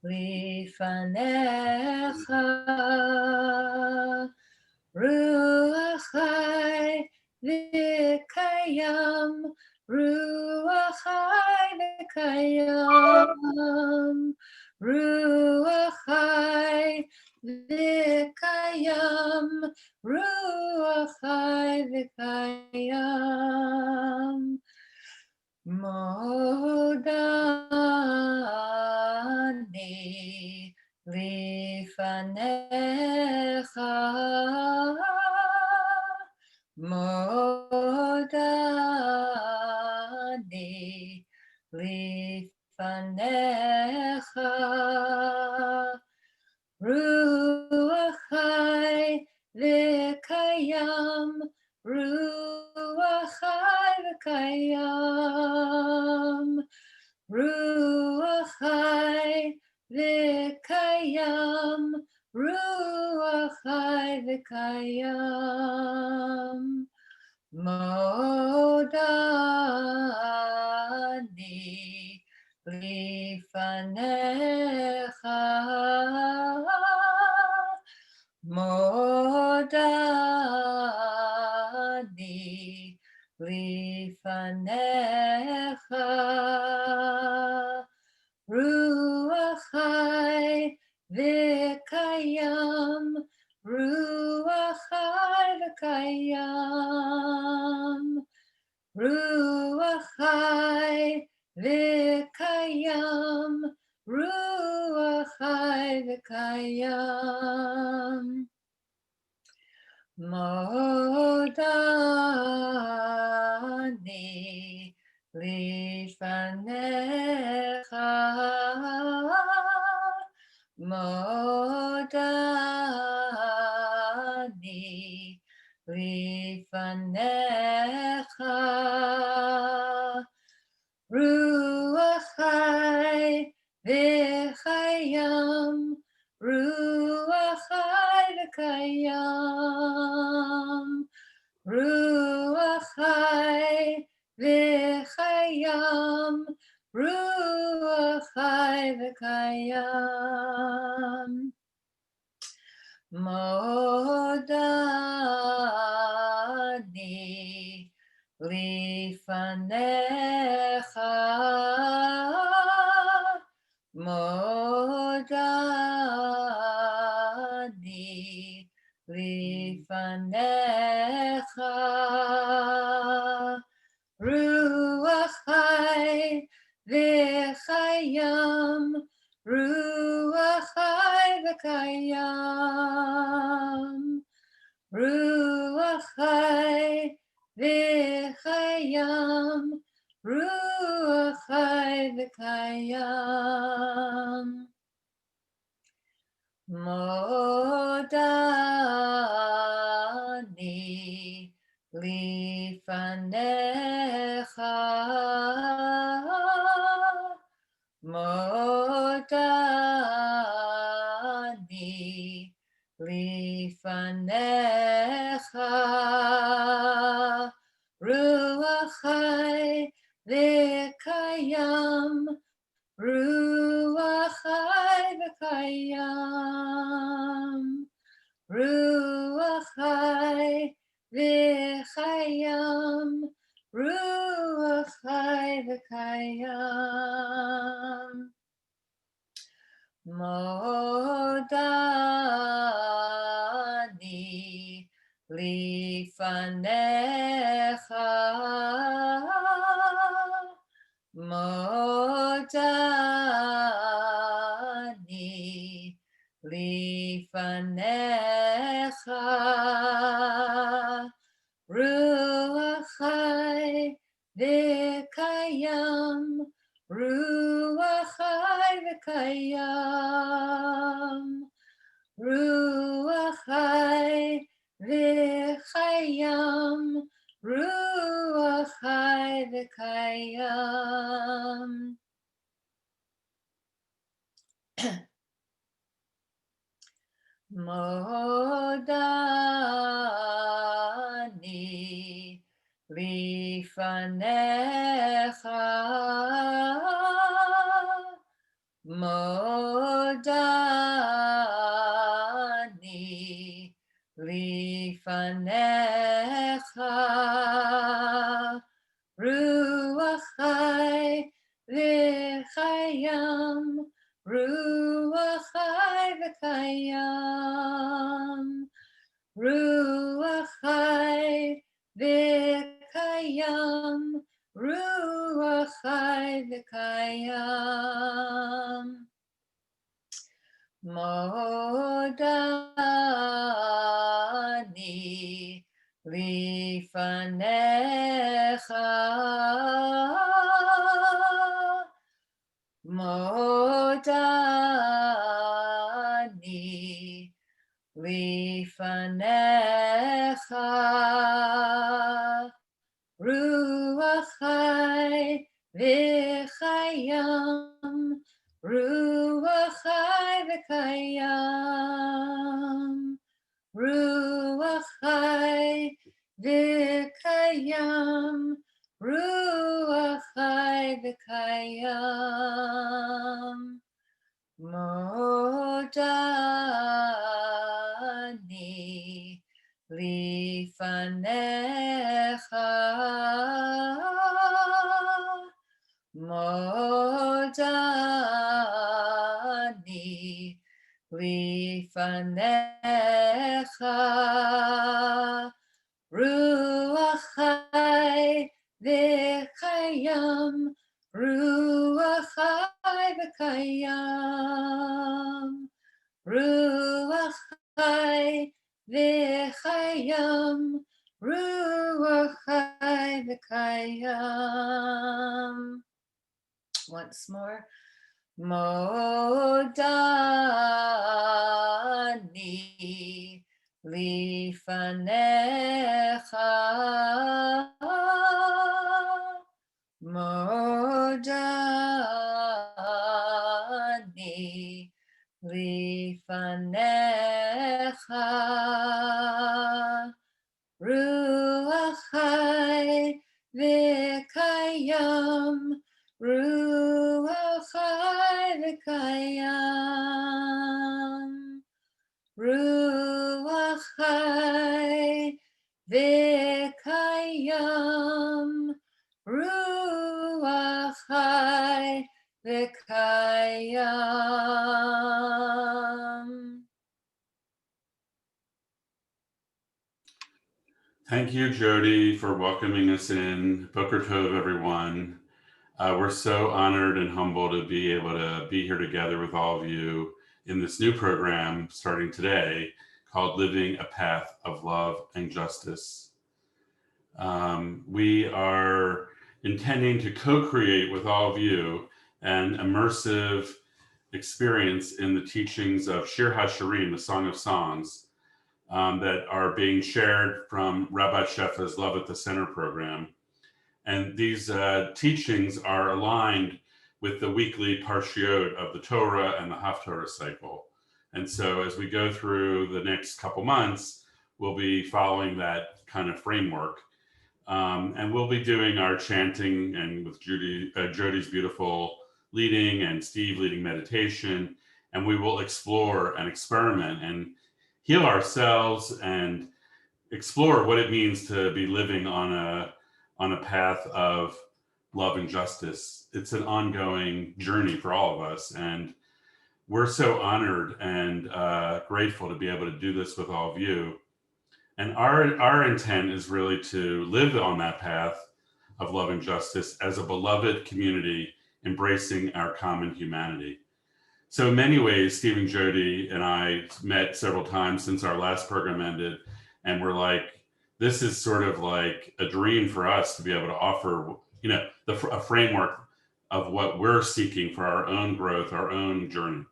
lifanecha Ruach Chai V'Kayam Ruach Chai V'Kayam Ruach Chai V'Kayam Ruach Chai V'Kayam Modani Lifanecha Modani Lifanecha Ruach Chai V'Kayam Ruach Chai V'Kayam Ruach Chai V'Kayam Ruach Chai V'Kayam Modani Lifanecha Modani Lifanecha Ruach Chai V'Kayam Ruach Chai V'Kayam Ruach Chai V'Kayam Ruach Chai V'Kayam Modani Lifanecha Modani Lifanecha Ruach Chai V'Kayam Ruach Chai V'Kayam Ruach Chai V'Kayam Ruach Chai V'Kayam Modani Lifanecha Modani Lifanecha Ruach Chai V'Kayam Ruach Chai V'Kayam Ruach Chai V'Kayam Ruach Chai V'Kayam Modani Lifanecha Modani Lifanecha Ruach Chai V'Kayam Ruach Chai V'Kayam Ruach Chai V'Kayam Ruach Chai V'Kayam Modani Lifanecha Modani Lifanecha Ruach Chai V'Kayam Ruach Chai V'Kayam Ruach Chai V'Kayam Ruach Chai V'Kayam Modani Lifanecha modani lifanecha ruach chai v'chayam ruach chai v'kayam ruach chai v'kayam ruach chai v'kayam modani lifanecha modani lifanecha ruach chai v'chayam ruach chai v'kayam ruach chai v'kayam ruach chai v'kayam modani lifanecha modani lifanecha ruach chai v'kayam ruach chai v'kayam ruach chai v'chayam ruach chai v'kayam. Once more. Modani lifanecha modani lifanecha ruach chai v'kayam ruach chai v'kayam ruach chai v'kayam ruach chai v'kayam. Thank you, Jody, for welcoming us in. Boker Tov, everyone. We're so honored and humbled to be able to be here together with all of you in this new program starting today called Living a Path of Love and Justice. We are intending to co-create with all of you an immersive experience in the teachings of Shir HaShirim, the Song of Songs, that are being shared from Rabbi Shefa's Love at the Center program. And these teachings are aligned with the weekly parshiot of the Torah and the Haftorah cycle. And so as we go through the next couple months, we'll be following that kind of framework. And we'll be doing our chanting and with Jody's beautiful leading and Steve leading meditation. And we will explore and experiment and heal ourselves and explore what it means to be living on a path of love and justice. It's an ongoing journey for all of us. And we're so honored and grateful to be able to do this with all of you. And our intent is really to live on that path of love and justice as a beloved community, embracing our common humanity. So in many ways, Steve and Jody and I met several times since our last program ended. And we're like, this is sort of like a dream for us to be able to offer, a framework of what we're seeking for our own growth, our own journey.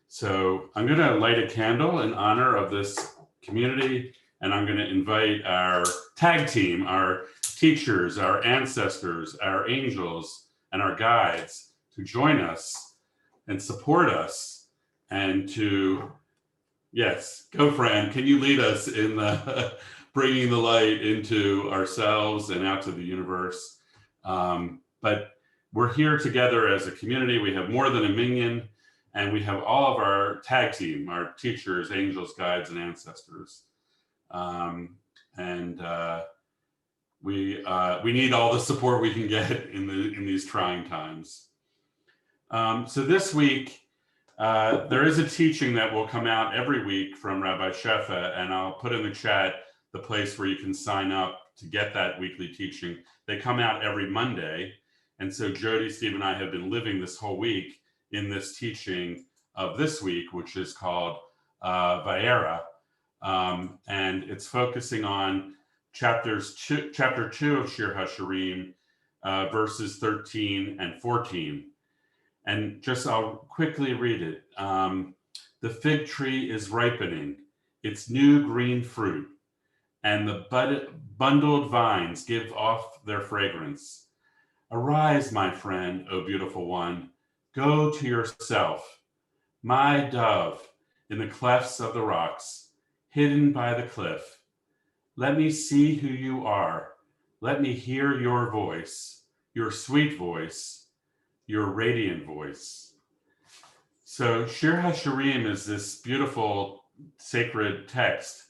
So I'm going to light a candle in honor of this community, and I'm going to invite our tag team, our teachers, our ancestors, our angels, and our guides to join us and support us and to, yes, go Fran, can you lead us in the bringing the light into ourselves and out to the universe? But we're here together as a community. We have more than a minion, and we have all of our tag team, our teachers, angels, guides, and ancestors. And we need all the support we can get in these trying times. So this week, there is a teaching that will come out every week from Rabbi Shefa, and I'll put in the chat the place where you can sign up to get that weekly teaching. They come out every Monday. And so Jody, Steve, and I have been living this whole week in this teaching of this week, which is called Vayera. And it's focusing on chapter 2 of Shir HaShirim, verses 13 and 14. And just I'll quickly read it. The fig tree is ripening its new green fruit, and the bundled vines give off their fragrance. Arise, my friend, O beautiful one, go to yourself, my dove, in the clefts of the rocks, hidden by the cliff. Let me see who you are. Let me hear your voice, your sweet voice, your radiant voice. So Shir HaShirim is this beautiful sacred text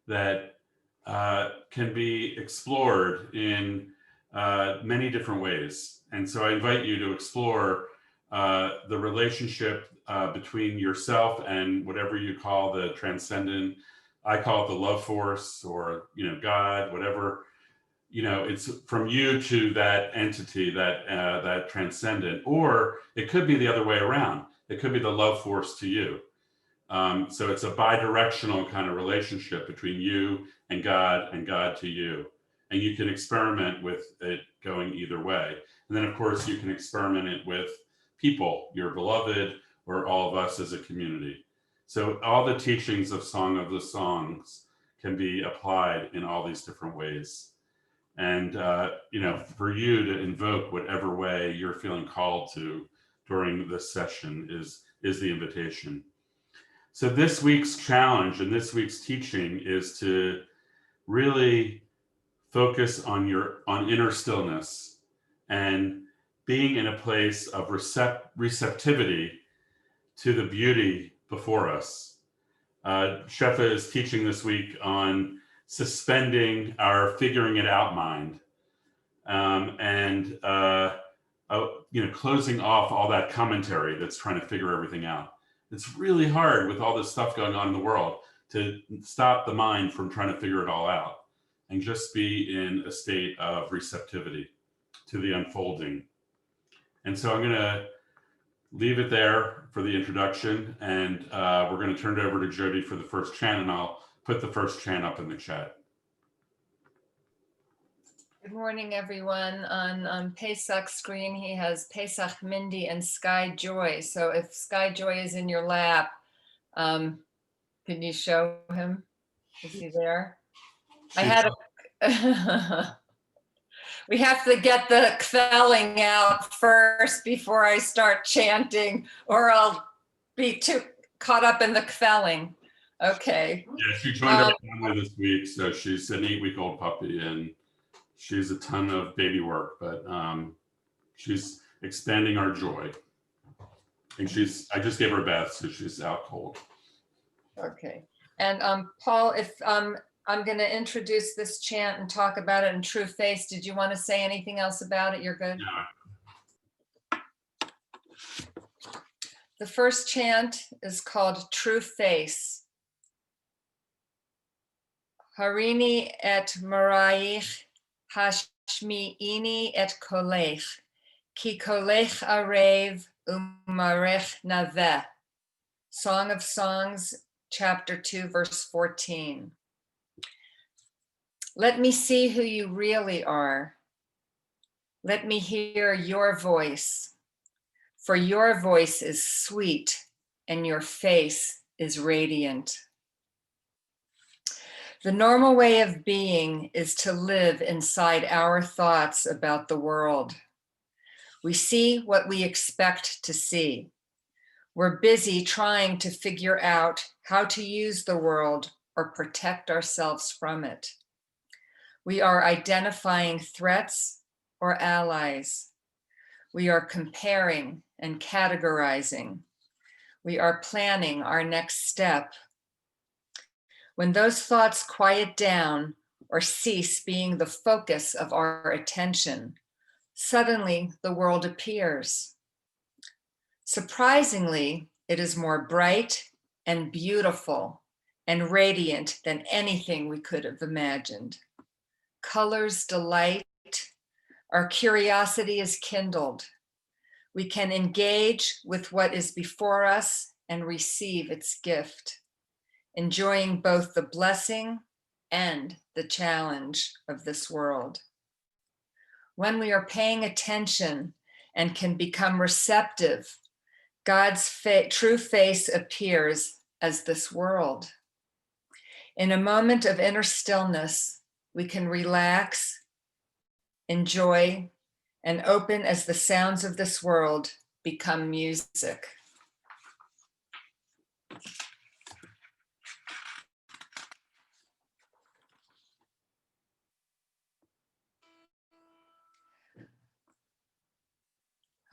that can be explored in many different ways. And so I invite you to explore the relationship between yourself and whatever you call the transcendent. I call it the love force, or God, whatever. It's from you to that entity, that transcendent, or it could be the other way around. It could be the love force to you. So it's a bi-directional kind of relationship between you and God to you. And you can experiment with it going either way. And then, of course, you can experiment it with people, your beloved, or all of us as a community. So all the teachings of Song of the Songs can be applied in all these different ways. And, for you to invoke whatever way you're feeling called to during this session is the invitation. So this week's challenge and this week's teaching is to really focus on inner stillness and being in a place of receptivity to the beauty before us. Shefa is teaching this week on suspending our figuring it out mind, and closing off all that commentary that's trying to figure everything out. It's really hard with all this stuff going on in the world to stop the mind from trying to figure it all out and just be in a state of receptivity to the unfolding. And so I'm going to leave it there for the introduction, and we're going to turn it over to Jody for the first chant, and I'll put the first chant up in the chat. Good morning, everyone. On Pesach's screen, he has Pesach Mindy and Sky Joy. So if Sky Joy is in your lap, can you show him? Is he there? I had we have to get the kvelling out first before I start chanting, or I'll be too caught up in the kvelling. Okay. Yeah, she joined our family this week, so she's an 8-week-old puppy, and she's a ton of baby work, but she's expanding our joy. And I just gave her a bath, so she's out cold. Okay. And Paul, if I'm going to introduce this chant and talk about it in true face. Did you want to say anything else about it? You're good. Yeah. The first chant is called True Face. Harini et Maraich hashmi'ini et kolech, ki kolech arev umarech naveh. Song of Songs, chapter 2, verse 14. Let me see who you really are. Let me hear your voice, for your voice is sweet and your face is radiant. The normal way of being is to live inside our thoughts about the world. We see what we expect to see. We're busy trying to figure out how to use the world or protect ourselves from it. We are identifying threats or allies. We are comparing and categorizing. We are planning our next step. When those thoughts quiet down or cease being the focus of our attention, suddenly the world appears. Surprisingly, it is more bright and beautiful and radiant than anything we could have imagined. Colors delight, our curiosity is kindled. We can engage with what is before us and receive its gift, enjoying both the blessing and the challenge of this world. When we are paying attention and can become receptive, God's true face appears as this world. In a moment of inner stillness, we can relax, enjoy, and open as the sounds of this world become music.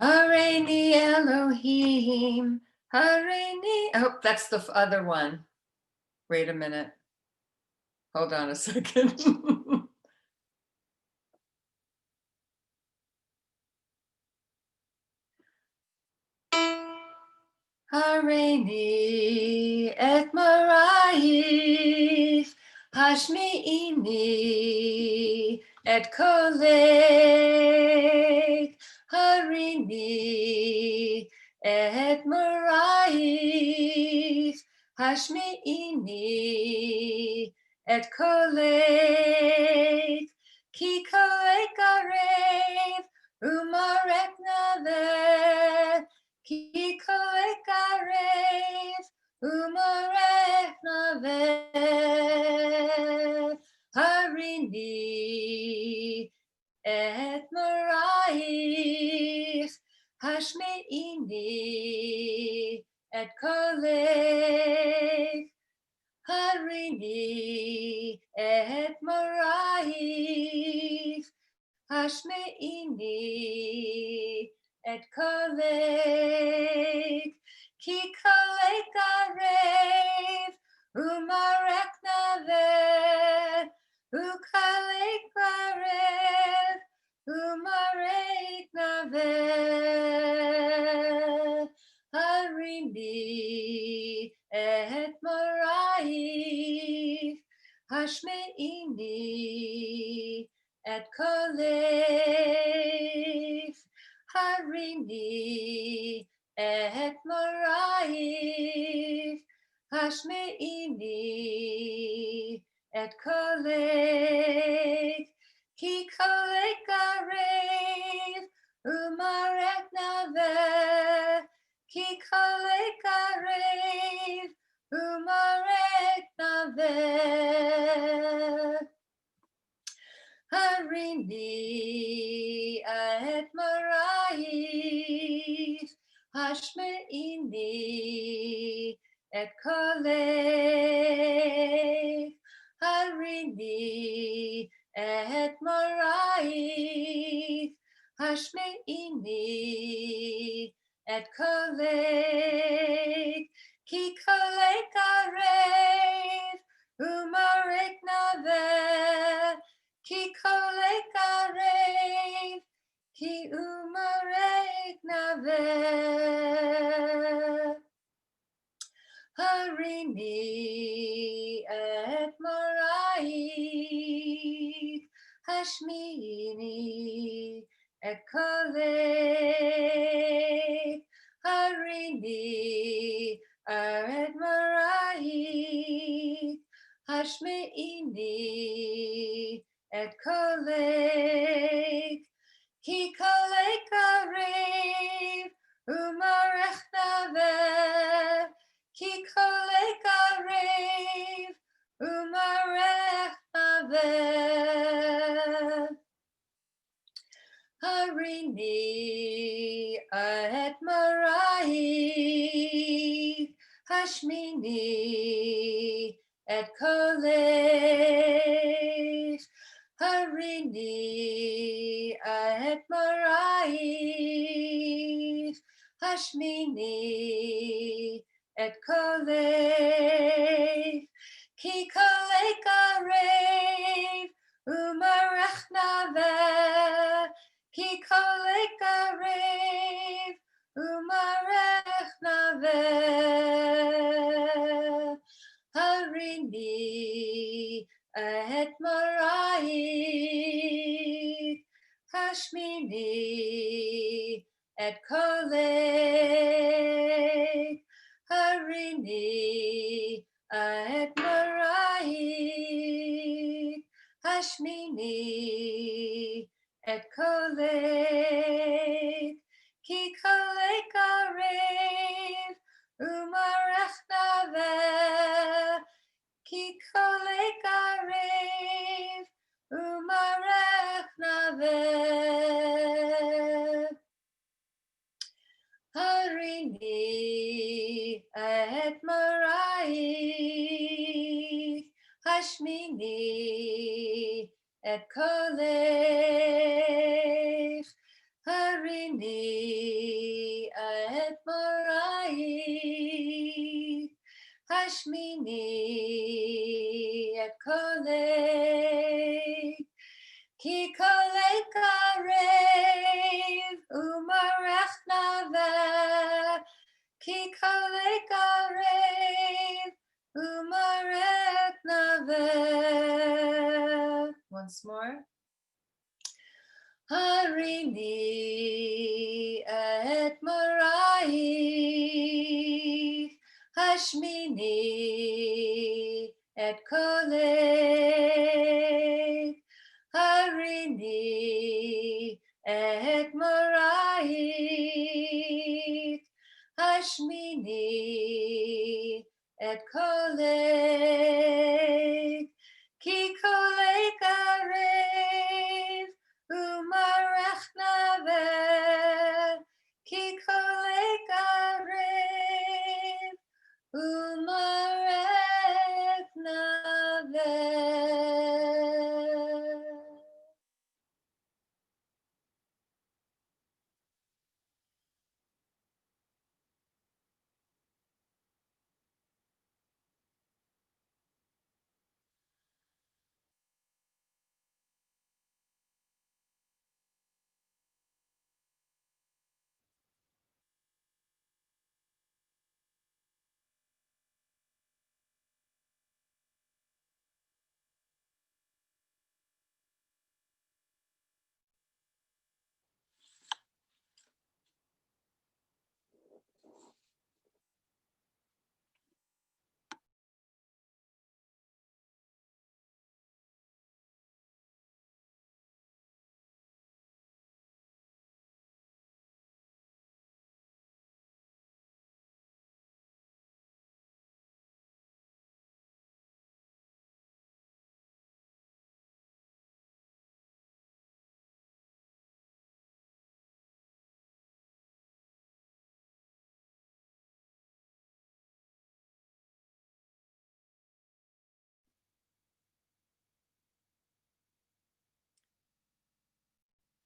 Hareini Elohim, Hareini. Oh, that's the other one. Wait a minute. Hold on a second. Hareini et marayif, hashmi'ini et kolek. Hareini et marayif, hashmi'ini et kolek. Ki kolek arev, umarek naveh. Ki kolek arev, umarek naveh. Harini et marayif, hashme'ini et kolek. Harini et marayif, hashme'ini et kolek. Ki kolek arev, umarek naveh. Ukalek arev, umarek naveh. Harini et marayif, hashme'ini et kolek. Harini et marayif, hashme'ini et kolek. Ki kolek arev, umarek naveh. Ki kolek arev, umarek naveh. Harini et marayif, hashme'ini et kolek. Harini et marayif, hashme'ini et kolek. Ki kolek arev, umarek naveh. Ki kolek arev, ki umarek naveh. Harini et marayif, hashmi'ini et kolek. Harini et marayif, hashmi'ini et kolek. Ki kolek arev, umarek naveh. Ki kolek arev, umarek naveh. Harini et marayif, hashmini et kolek. Harini et marayif, Hashmini et kolev, ki kolei karev, umarech naveh, ki kolei karev, umarech naveh. Harini et morai, Hashmini et kolev, Harini et morai, Hashmini et kolev, ki kolei karev, umarech naveh, ki kolei karev, umarech naveh. Harini et morai, Hashmini et kolev, Harini et morai, Hashmini et kolev, ki kolei karev, umarech naveh, ki kolei karev, umarech naveh. Once more. Harini et morai, Hashmini et kolev, Harini et morai, Hashmini et kolev, ki kolei karev, umarech naveh, ki kolei karev, umarech naveh.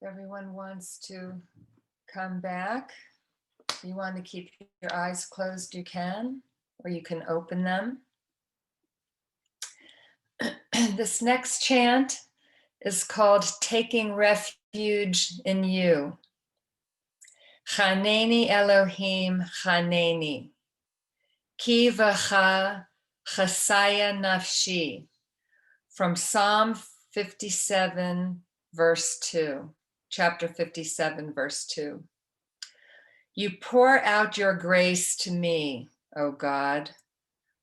Everyone wants to come back. If you want to keep your eyes closed, you can, or you can open them. This next chant is called Taking Refuge in You. Chaneni Elohim, chaneni. Ki v'cha chasaya nafshi. From Psalm 57, verse 2. Chapter 57, verse 2. You pour out your grace to me, O God,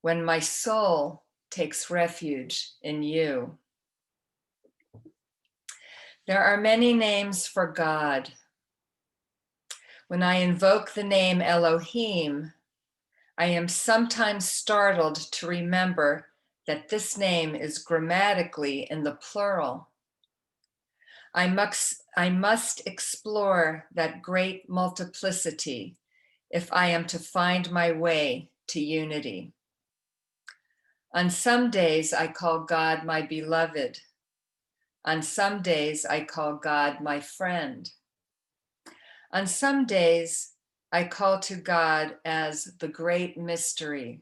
when my soul takes refuge in you. There are many names for God. When I invoke the name Elohim, I am sometimes startled to remember that this name is grammatically in the plural. I must explore that great multiplicity if I am to find my way to unity. On some days, I call God my beloved. On some days, I call God my friend. On some days, I call to God as the great mystery.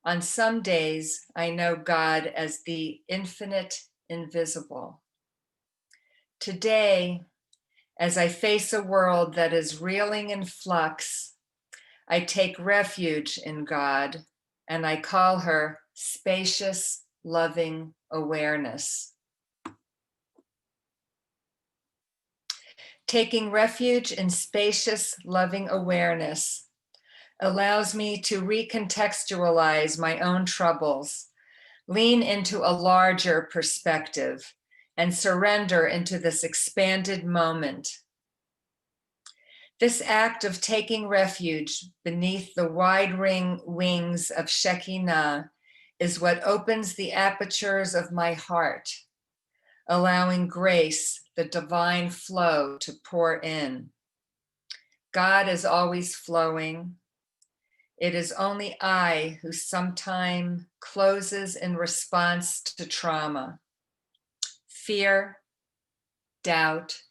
On some days, I know God as the infinite invisible. Today, as I face a world that is reeling in flux, I take refuge in God and I call her spacious, loving awareness. Taking refuge in spacious, loving awareness allows me to recontextualize my own troubles, lean into a larger perspective, and surrender into this expanded moment. This act of taking refuge beneath the wide wings of Shekinah is what opens the apertures of my heart, allowing grace, the divine flow, to pour in. God is always flowing. It is only I who sometimes closes in response to trauma, fear, doubt,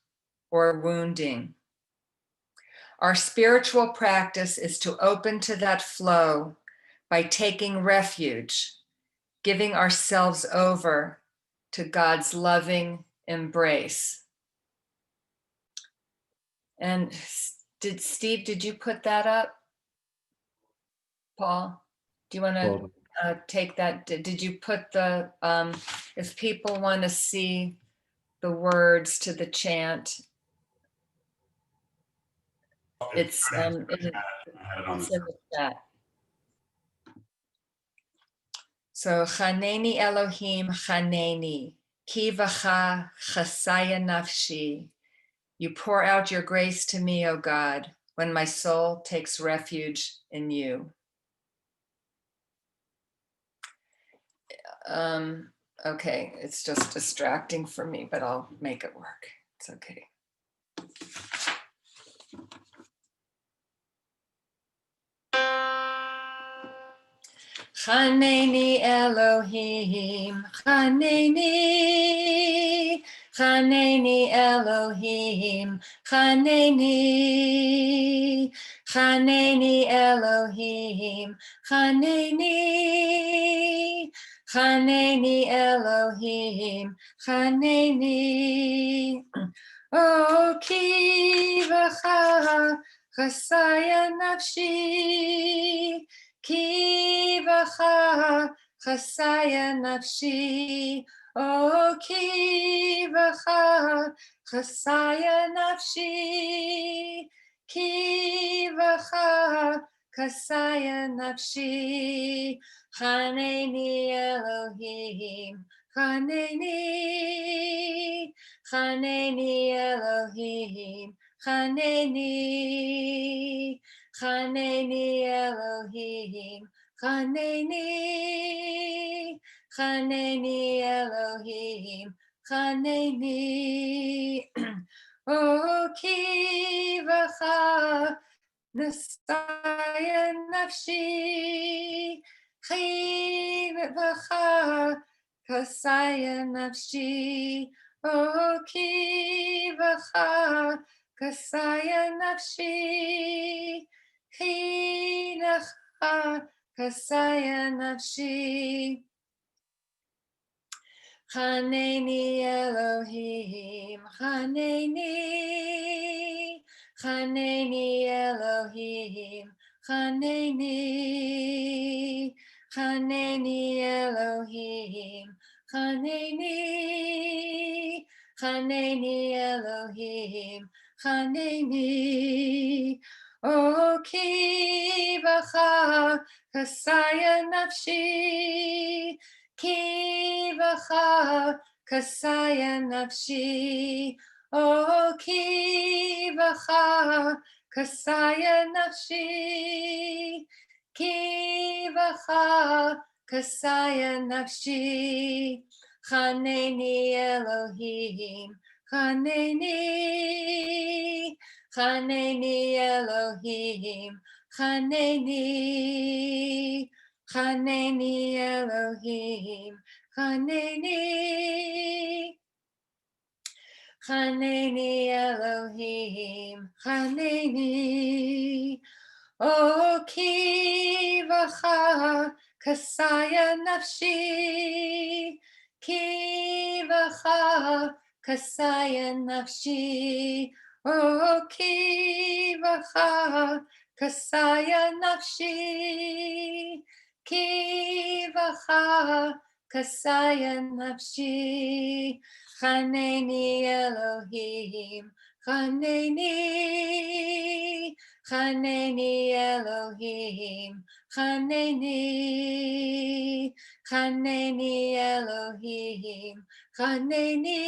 or wounding. Our spiritual practice is to open to that flow by taking refuge, giving ourselves over to God's loving embrace. And Steve, did you put that up? Paul, do you want to take that? Did you put the, if people want to see the words to the chant, it's in the chat. So, Chaneni Elohim, Chaneni, Ki Vacha Chasaya Nafshi. You pour out your grace to me, O God, when my soul takes refuge in you. Okay, it's just distracting for me, but I'll make it work. It's okay. Chaneni Elohim, Chaneni, Chaneni Elohim, Chaneni, Chaneni Elohim, Chaneni, Chaneni Elohim, Chaneni. O ki v'cha chasaya nafshi, Ki vacha chasaya nafshi, O ki vacha chasaya nafshi, Ki vacha chasaya nafshi, Chaneni Elohim, Chaneni, Chaneni Elohim, Chaneni, Chaneni Elohim, Chaneni, Chaneni Elohim, Chaneni. O ki vacha nasaya nafshi, Chi vacha kasaya nafshi, O ki vacha kasaya nafshi, Chi kasaya nafshi. Chaneni Elohim, Chaneni, Chaneni Elohim, Chaneni, Chaneni Elohim, Chaneni, Chaneni Elohim, Chaneni. O ki vacha kasaya nafshi, Ki vacha kasaya nafshi, O ki vacha kasaya nafshi, Ki vacha kasaya nafshi. Chaneni Elohim, Chaneni, Chaneni Elohim, Chaneni, Chaneni Elohim, Chaneni, Chaneni Elohim, Chaneni. O ki v'cha kasaya nafshi, ki v'cha kasaya nafshi. O ki v'cha kasaya nafshi, ki v'cha kasaya nafshi. Chaneni Elohim, Chaneni. Chaneni Elohim, Chaneni, Chaneni Elohim, Chaneni,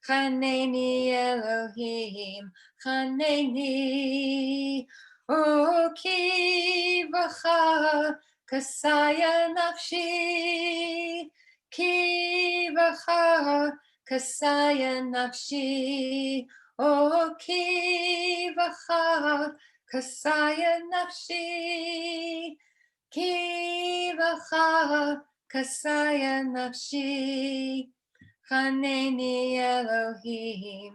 Chaneni Elohim, Chaneni. O ki v'cha kasaya nafshi, ki v'cha kasaya nafshi. O ki v'cha kasaya nafshi, ki v'cha kasaya nafshi. Chaneni Elohim,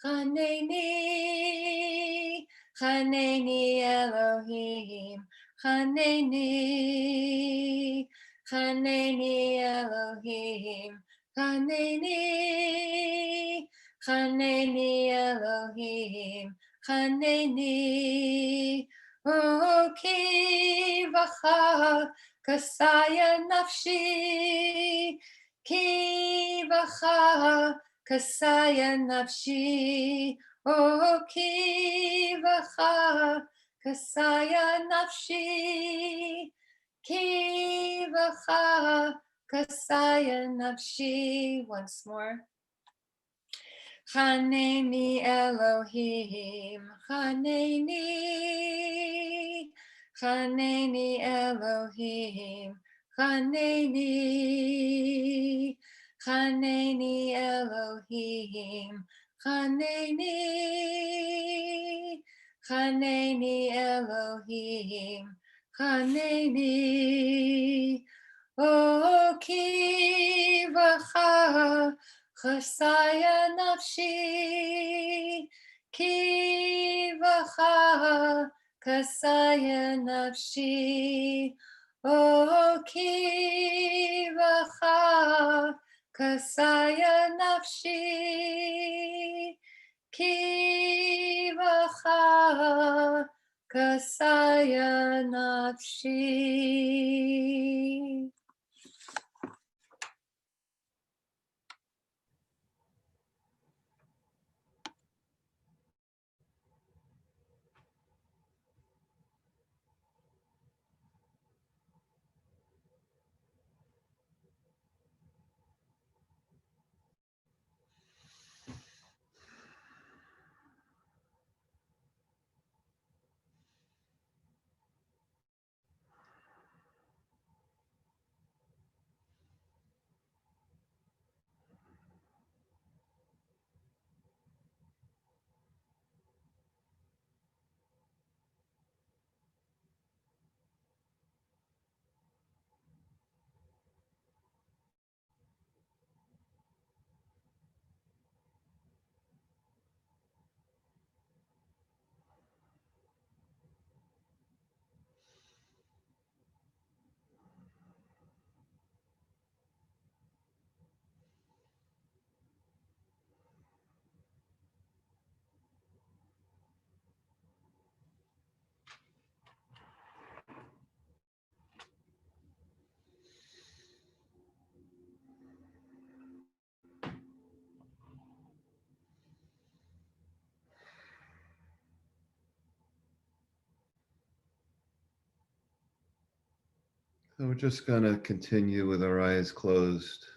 Chaneni, Chaneni Elohim, Chaneni, Chaneni Elohim, Chaneni. Chaneni Elohim, Chaneni. O ki v'cha kasaya nafshi, ki v'cha kasaya nafshi. O ki v'cha kasaya nafshi, ki v'cha kasaya nafshi. Once more. Chaneni Elohim, Chaneni, Chaneni Elohim, Chaneni, Chaneni Elohim, Chaneni, Chaneni Elohim, Chaneni. O ki v'cha kasaya nafshi, ki v'cha kasaya nafshi. O ki v'cha kasaya nafshi, ki v'cha kasaya nafshi. So we're just going to continue with our eyes closed,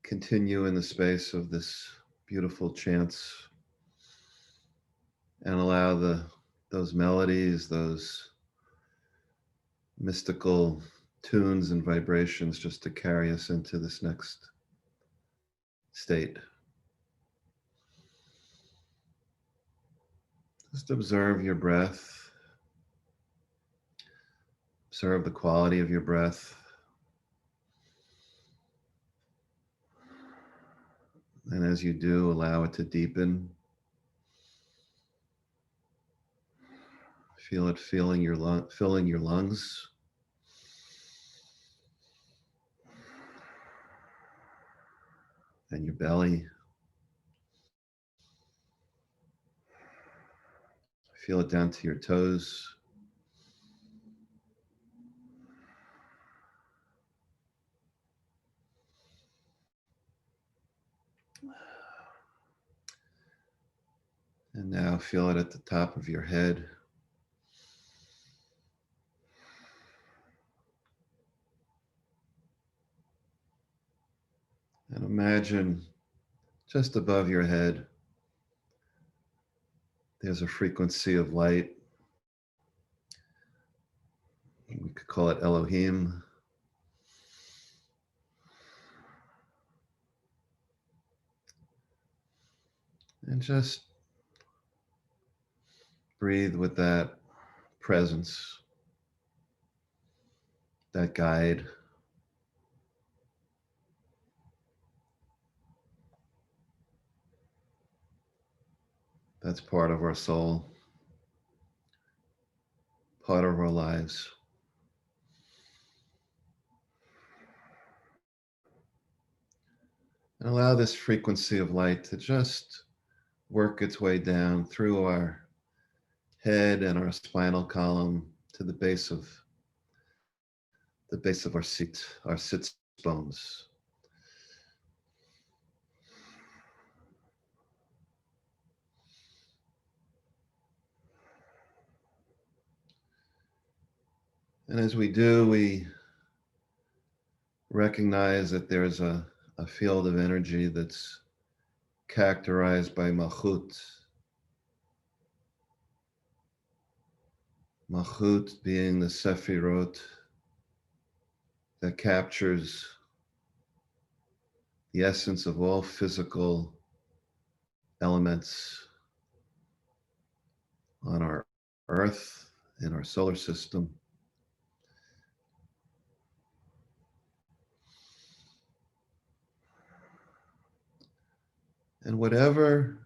continue in the space of this beautiful chants, and allow those melodies, those mystical tunes and vibrations just to carry us into this next state. Just observe your breath. Observe the quality of your breath. And as you do, allow it to deepen. Feel it filling your lungs. And your belly. Feel it down to your toes. And now feel it at the top of your head. And imagine just above your head, there's a frequency of light. We could call it Elohim. And just breathe with that presence, that guide. That's part of our soul, part of our lives. And allow this frequency of light to just work its way down through our head and our spinal column to the base of our sits bones. And as we do, we recognize that there's a field of energy that's characterized by Malchut. Malchut being the Sefirot that captures the essence of all physical elements on our Earth, in our solar system. And whatever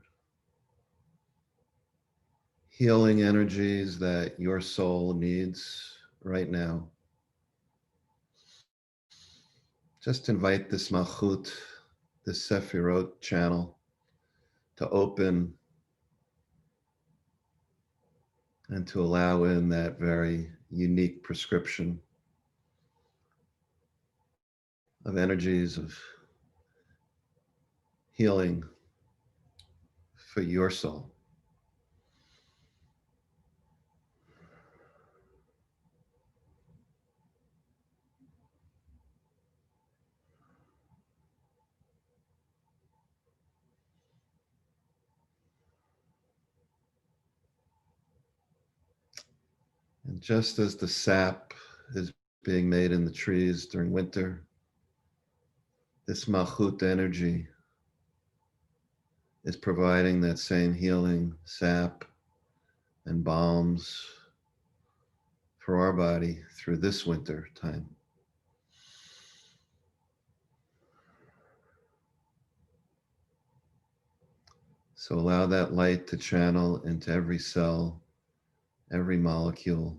healing energies that your soul needs right now, just invite this Malchut, this Sefirot channel to open and to allow in that very unique prescription of energies of healing for your soul. And just as the sap is being made in the trees during winter, this Malchut energy is providing that same healing sap and balms for our body through this winter time. So allow that light to channel into every cell, every molecule,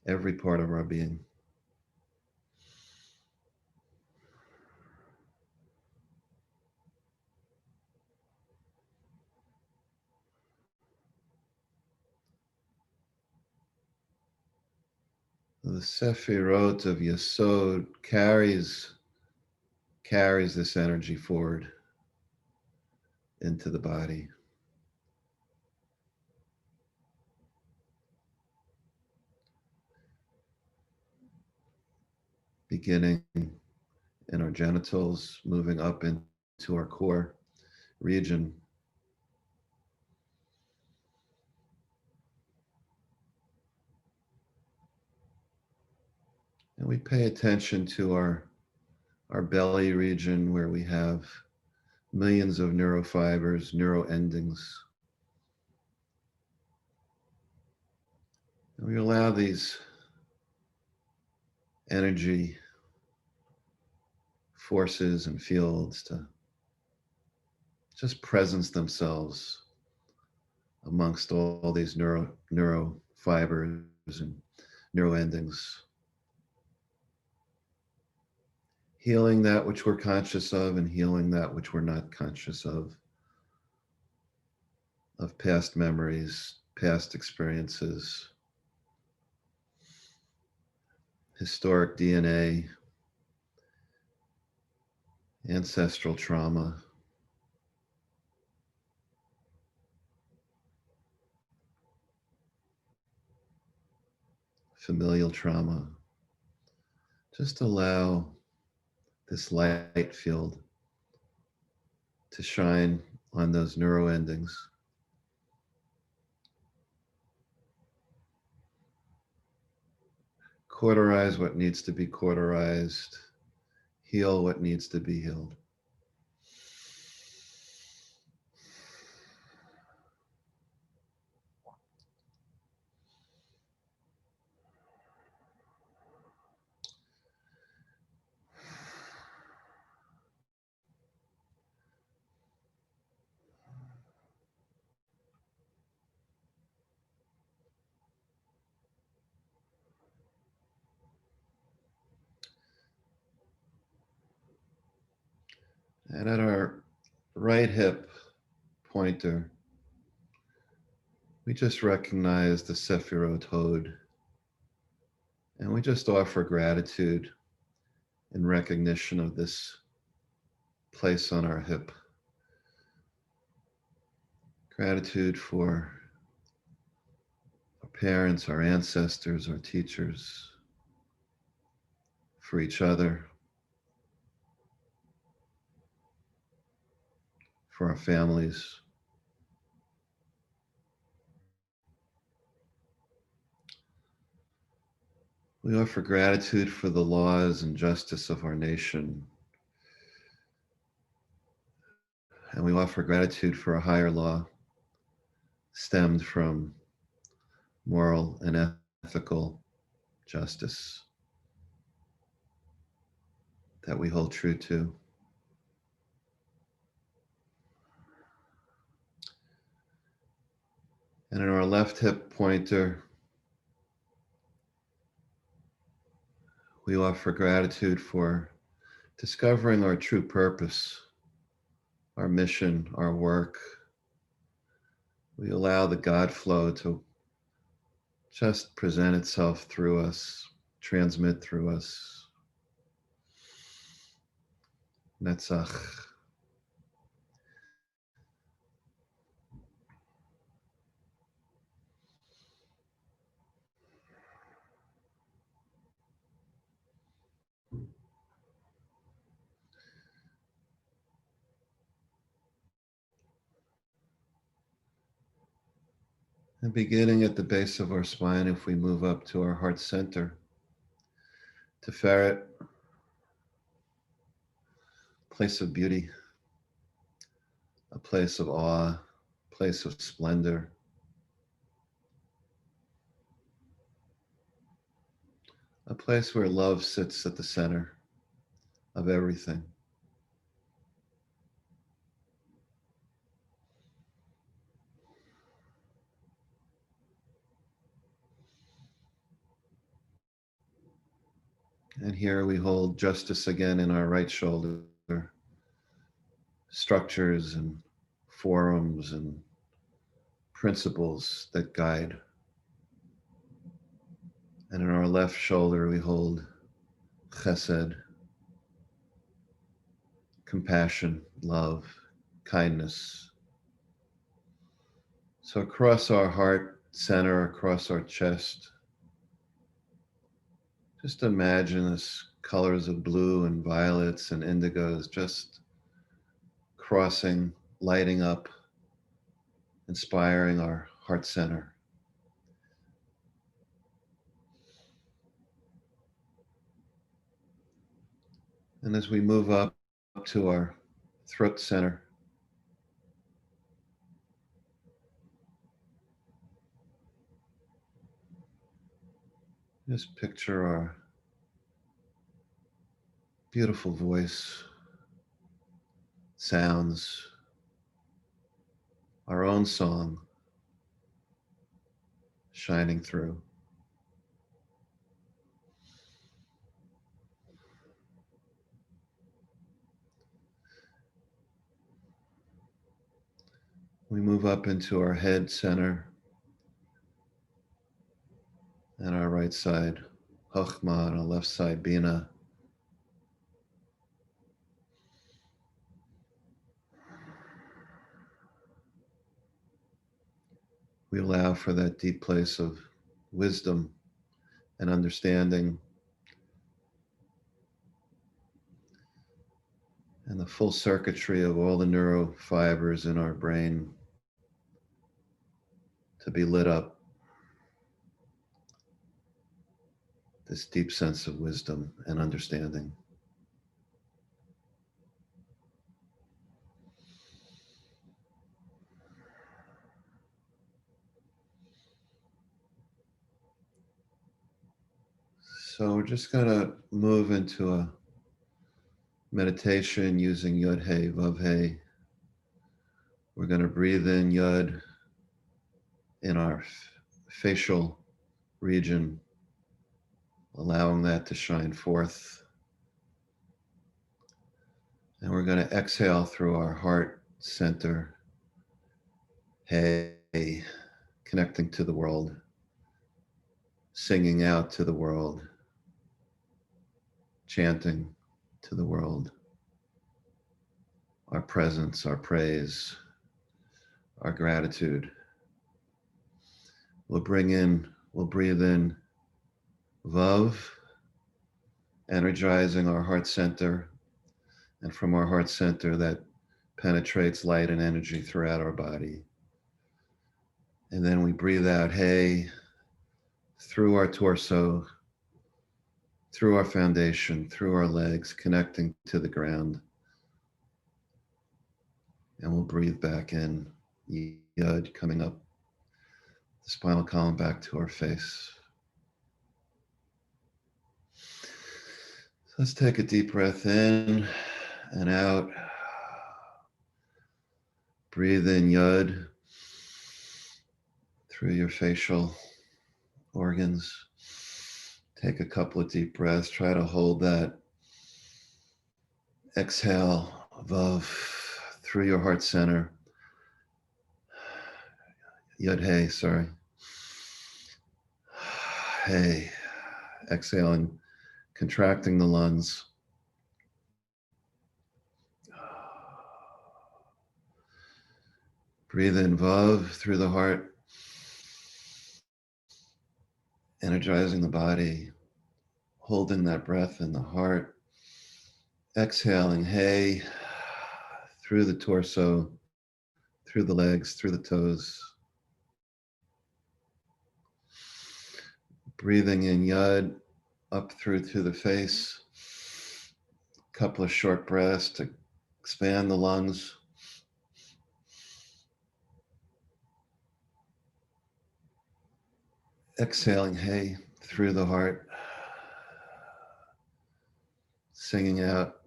every part of our being. The Sefirot of Yesod carries this energy forward into the body. Beginning in our genitals, moving up into our core region. And we pay attention to our belly region where we have millions of neurofibers, neuroendings. And we allow these energy forces and fields to just presence themselves amongst all these neuro fibers and neuro endings. Healing that which we're conscious of and healing that which we're not conscious of past memories, past experiences, historic DNA, ancestral trauma, familial trauma. Just allow this light field to shine on those neuro endings. Cauterize what needs to be cauterized, heal what needs to be healed. And at our right hip pointer, we just recognize the Sephirot Hod, and we just offer gratitude in recognition of this place on our hip. Gratitude for our parents, our ancestors, our teachers, for each other, for our families. We offer gratitude for the laws and justice of our nation. And we offer gratitude for a higher law stemmed from moral and ethical justice that we hold true to. And in our left hip pointer, we offer gratitude for discovering our true purpose, our mission, our work. We allow the God flow to just present itself through us, transmit through us. Netzach. And beginning at the base of our spine, if we move up to our heart center, to ferret, place of beauty, a place of awe, place of splendor, a place where love sits at the center of everything. And here we hold justice again in our right shoulder, structures and forums and principles that guide. And in our left shoulder, we hold chesed, compassion, love, kindness. So across our heart center, across our chest, just imagine this colors of blue and violets and indigos just crossing, lighting up, inspiring our heart center. And as we move up to our throat center, just picture our beautiful voice, sounds, our own song shining through. We move up into our head center and our right side, Chokhmah, and our left side, Bina. We allow for that deep place of wisdom and understanding and the full circuitry of all the neurofibers in our brain to be lit up. This deep sense of wisdom and understanding. So we're just going to move into a meditation using Yud Hey Vav Hey. We're going to breathe in Yud in our facial region, allowing that to shine forth. And we're going to exhale through our heart center. Hey, connecting to the world, singing out to the world, chanting to the world, our presence, our praise, our gratitude. We'll breathe in Vav, energizing our heart center, and from our heart center that penetrates light and energy throughout our body. And then we breathe out Hey through our torso, through our foundation, through our legs, connecting to the ground. And we'll breathe back in Yud, coming up the spinal column back to our face. So let's take a deep breath in and out. Breathe in Yud through your facial organs. Take a couple of deep breaths. Try to hold that. Exhale, Vav, through your heart center. Yud Hey, sorry. Hey, exhaling, contracting the lungs. Breathe in Vav through the heart, energizing the body, holding that breath in the heart. Exhaling, Hey, through the torso, through the legs, through the toes. Breathing in Yud, up through to the face. A couple of short breaths to expand the lungs. Exhaling, Hey, through the heart. Singing out.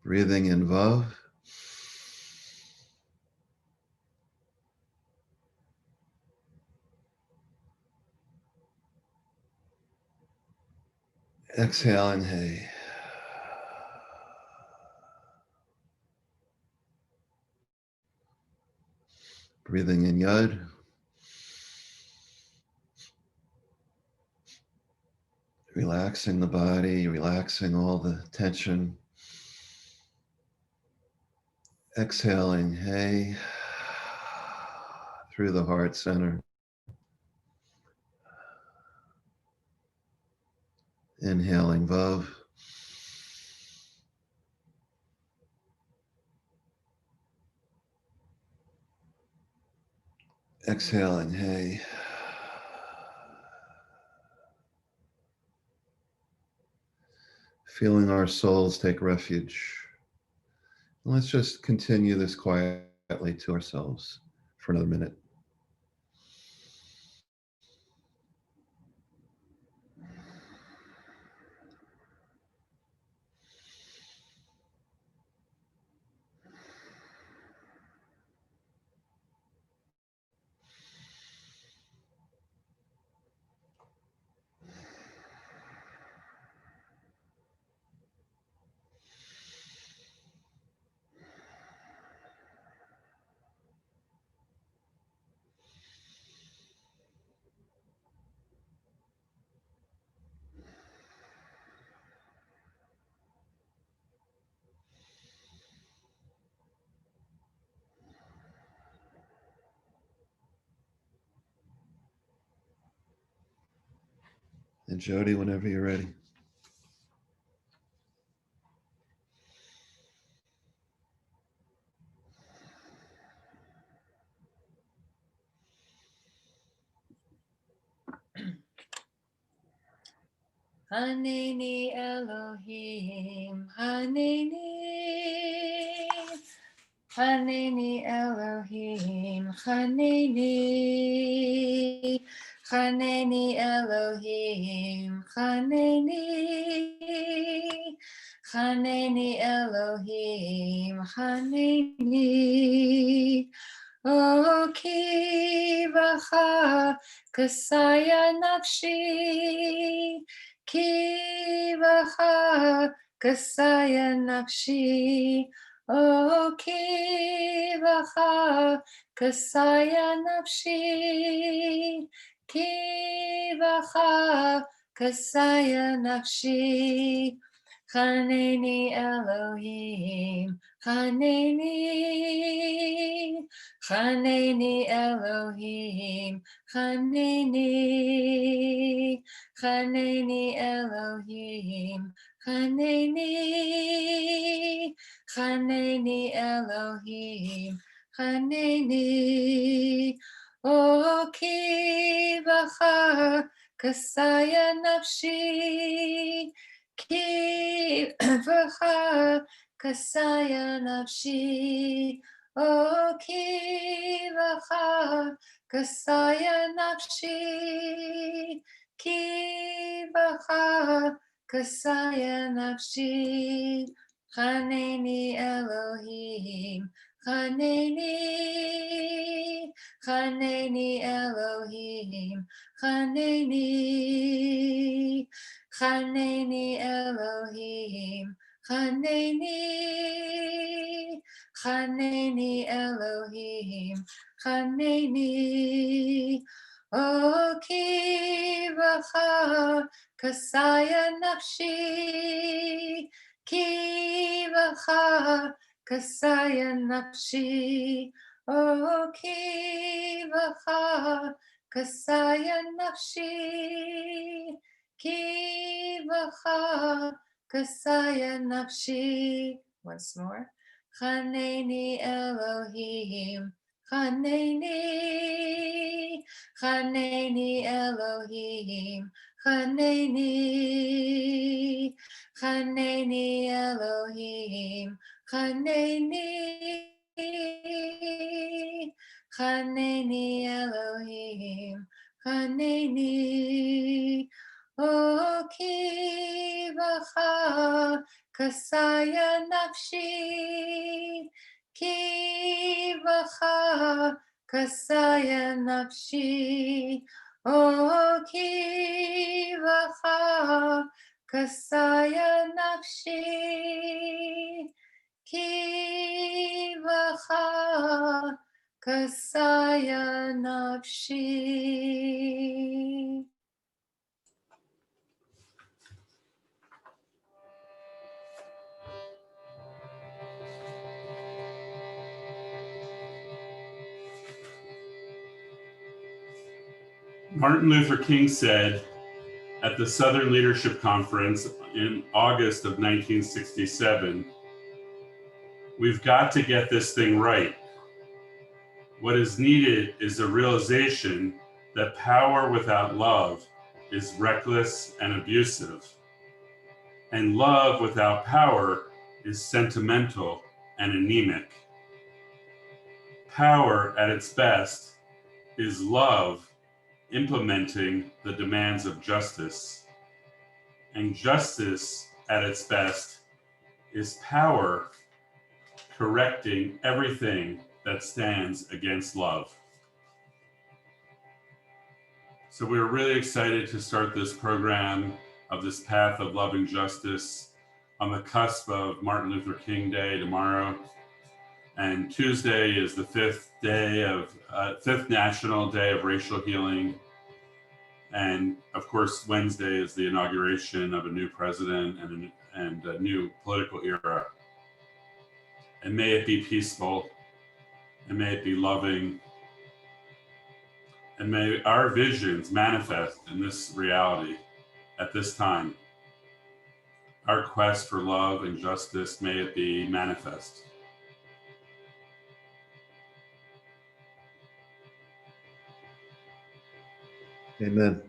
Breathing in Vav. Exhaling, Hey. Breathing in Yud. Relaxing the body, relaxing all the tension. Exhaling, Hey, through the heart center. Inhaling, Vav. Exhaling, Hey. Feeling our souls take refuge. Let's just continue this quietly to ourselves for another minute. And Jody, whenever you're ready. Haneni Elohim, Haneni, Haneni Elohim, Haneni, Haneni Elohim, Haneni, Haneni Elohim, Haneni. O kivacha kasaya nafshi, kivacha kasaya nafshi. O kivacha kasaya nafshi, kivacha kasaya nafshi. Chaneni Elohim, Chaneni, Chaneni Elohim, Chaneni, Chaneni Elohim, Chaneni, Chaneni Elohim, Chaneni. O kivacha kasaya nafshi, kivacha kasaya nafshi. O kivacha kasaya nafshi, kivacha kasaya nafshi. Chaneni Elohim, Chaneni, Chaneni Elohim, Chaneni, Chaneni Elohim, Chaneni, Chaneni Elohim, Chaneni. O kivacha kasaya nafshi, kivacha kasaya nafshi. O kivacha kasaya nafshi, kivacha kasaya nafshi. Once more. Chaneni Elohim, Chaneni, Chaneni Elohim, Chaneni, Chaneni Elohim, Chaneni, Chaneni Elohim, Chaneni. O kivacha kasaya nafshi, kivacha kasaya nafshi. O kivacha kasaya nafshi, kivacha kasaya nafshi. Martin Luther King said at the Southern Leadership Conference in August of 1967, "We've got to get this thing right. What is needed is a realization that power without love is reckless and abusive, and love without power is sentimental and anemic. Power at its best is love implementing the demands of justice, and justice at its best is power correcting everything that stands against love." So we're really excited to start this program of this path of loving justice on the cusp of Martin Luther King Day tomorrow. And Tuesday is the fifth National Day of Racial Healing. And of course, Wednesday is the inauguration of a new president and a new political era. And may it be peaceful, and may it be loving, and may our visions manifest in this reality. at this time. Our quest for love and justice, may it be manifest. Amen.